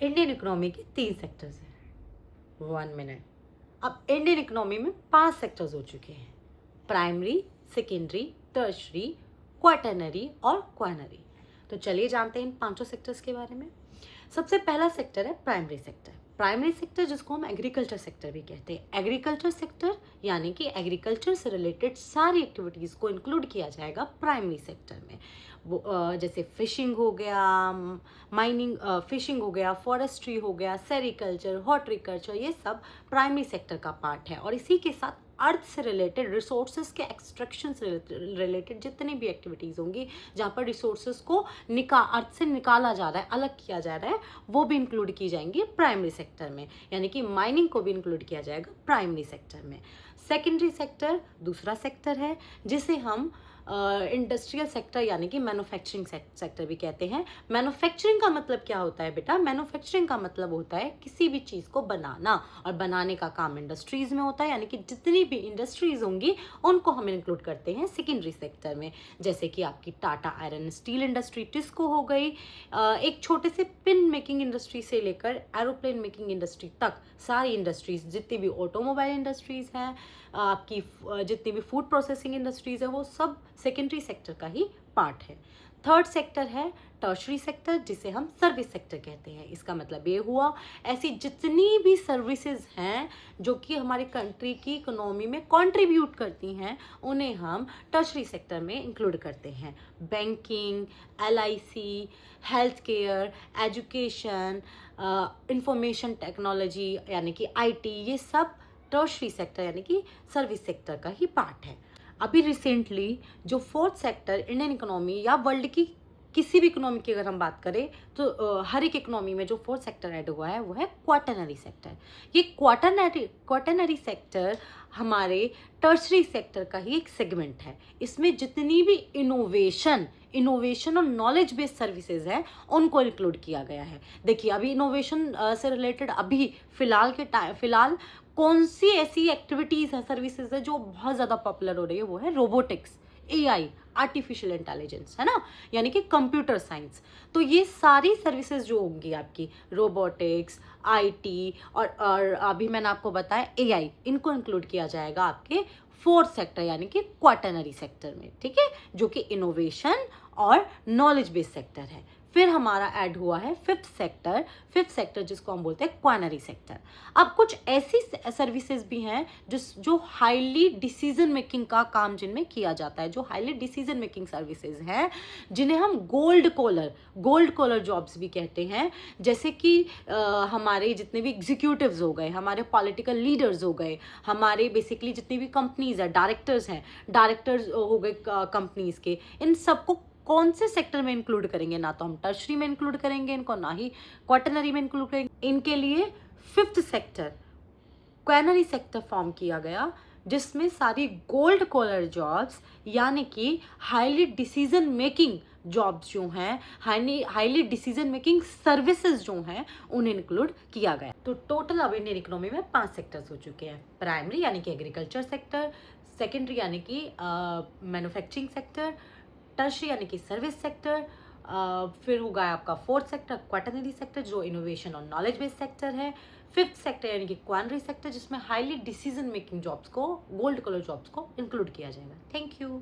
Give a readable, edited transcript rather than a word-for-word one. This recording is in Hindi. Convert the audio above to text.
इंडियन इकोनॉमी के 3 सेक्टर्स हैं। 1 मिनट। अब इंडियन इकोनॉमी में 5 सेक्टर्स हो चुके हैं, प्राइमरी, सेकेंडरी, टर्शरी, क्वाटरनरी और क्वानरी। तो चलिए जानते हैं इन पांचों सेक्टर्स के बारे में। सबसे पहला सेक्टर है प्राइमरी सेक्टर। प्राइमरी सेक्टर जिसको हम एग्रीकल्चर सेक्टर भी कहते हैं। एग्रीकल्चर सेक्टर यानी कि एग्रीकल्चर से रिलेटेड सारी एक्टिविटीज़ को इंक्लूड किया जाएगा प्राइमरी सेक्टर में। वो जैसे फिशिंग हो गया, माइनिंग, फिशिंग हो गया, फॉरेस्ट्री हो गया, सेरिकल्चर, हॉर्टिकल्चर, ये सब प्राइमरी सेक्टर का पार्ट है। और इसी के साथ अर्थ से रिलेटेड, रिसोर्सेज के एक्सट्रैक्शन से रिलेटेड जितनी भी एक्टिविटीज़ होंगी जहाँ पर रिसोर्सेज को अर्थ से निकाला जा रहा है, अलग किया जा रहा है, वो भी इंक्लूड की जाएंगी प्राइमरी सेक्टर में। यानी कि माइनिंग को भी इंक्लूड किया जाएगा प्राइमरी सेक्टर में। सेकेंडरी सेक्टर दूसरा सेक्टर है जिसे हम इंडस्ट्रियल सेक्टर यानी कि मैन्युफैक्चरिंग सेक्टर भी कहते हैं। मैन्युफैक्चरिंग का मतलब क्या होता है बेटा? मैन्युफैक्चरिंग का मतलब होता है किसी भी चीज़ को बनाना, और बनाने का काम इंडस्ट्रीज़ में होता है। यानी कि जितनी भी इंडस्ट्रीज़ होंगी उनको हम इंक्लूड करते हैं सेकेंडरी सेक्टर में। जैसे कि आपकी Tata iron steel industry, TISCO हो गई, एक छोटे से पिन मेकिंग इंडस्ट्री से लेकर एरोप्लेन मेकिंग इंडस्ट्री तक सारी इंडस्ट्रीज़, जितनी भी ऑटोमोबाइल इंडस्ट्रीज़ हैं, आपकी जितनी भी फूड प्रोसेसिंग इंडस्ट्रीज़ है, वो सब सेकेंडरी सेक्टर का ही पार्ट है। थर्ड सेक्टर है टर्शरी सेक्टर जिसे हम सर्विस सेक्टर कहते हैं। इसका मतलब ये हुआ ऐसी जितनी भी सर्विसेज हैं जो कि हमारी कंट्री की इकोनॉमी में कंट्रीब्यूट करती हैं उन्हें हम टर्शरी सेक्टर में इंक्लूड करते हैं। Banking, LIC, health care, education, information technology यानी कि आईटी, ये सब टर्शरी सेक्टर यानी कि सर्विस सेक्टर का ही पार्ट है। अभी रिसेंटली जो फोर्थ सेक्टर इंडियन इकोनॉमी या वर्ल्ड की किसी भी इकोनॉमी की अगर हम बात करें तो हर एक इकोनॉमी में जो फोर्थ सेक्टर ऐड हुआ है वो है क्वाटरनरी सेक्टर। ये क्वाटरनरी सेक्टर हमारे टर्शरी सेक्टर का ही एक सेगमेंट है। इसमें जितनी भी इनोवेशन और नॉलेज बेस्ड सर्विसेज हैं उनको इंक्लूड किया गया है। देखिए अभी इनोवेशन से रिलेटेड अभी फिलहाल कौन सी ऐसी एक्टिविटीज़ है, सर्विसेज है जो बहुत ज़्यादा पॉपुलर हो रही है, वो है रोबोटिक्स, एआई, आर्टिफिशियल इंटेलिजेंस, है ना, यानी कि कंप्यूटर साइंस। तो ये सारी सर्विसेज जो होंगी आपकी रोबोटिक्स, आईटी और अभी मैंने आपको बताया एआई, इनको इंक्लूड किया जाएगा आपके फोर्थ सेक्टर यानी कि क्वाटरनरी सेक्टर में, ठीक है, जो कि इनोवेशन और नॉलेज बेस्ड सेक्टर है। फिर हमारा ऐड हुआ है फिफ्थ सेक्टर जिसको हम बोलते हैं क्वानरी सेक्टर। अब कुछ ऐसी सर्विसेज भी हैं जो हाईली डिसीजन मेकिंग का काम जिनमें किया जाता है, जो हाईली डिसीजन मेकिंग सर्विसेज हैं जिन्हें हम गोल्ड कॉलर जॉब्स भी कहते हैं। जैसे कि हमारे जितने भी एग्जीक्यूटिव्स हो गए, हमारे पॉलिटिकल लीडर्स हो गए, हमारे बेसिकली जितनी भी कंपनीज है, डायरेक्टर्स हो गए कंपनीज के, इन सबको कौन से सेक्टर में इंक्लूड करेंगे? ना तो हम टर्शरी में इंक्लूड करेंगे इनको, ना ही क्वाटरनरी में इंक्लूड करेंगे। इनके लिए फिफ्थ सेक्टर क्वानरी सेक्टर फॉर्म किया गया जिसमें सारी गोल्ड कॉलर जॉब्स यानी कि हाईली डिसीजन मेकिंग जॉब्स जो हैं, हाईली डिसीजन मेकिंग सर्विसेज जो हैं, उन्हें इंक्लूड किया गया। तो टोटल अब इंडियन इकोनॉमी में 5 सेक्टर्स हो चुके हैं। प्राइमरी यानी कि एग्रीकल्चर सेक्टर, सेकेंडरी यानी कि मैन्युफैक्चरिंग सेक्टर, टर्शरी यानी कि सर्विस सेक्टर, फिर होगा आपका फोर्थ सेक्टर क्वाटरनरी सेक्टर जो इनोवेशन और नॉलेज बेस्ड सेक्टर है, फिफ्थ सेक्टर यानी कि क्वानरी सेक्टर जिसमें हाईली डिसीजन मेकिंग जॉब्स को, गोल्ड कलर जॉब्स को इंक्लूड किया जाएगा। Thank you.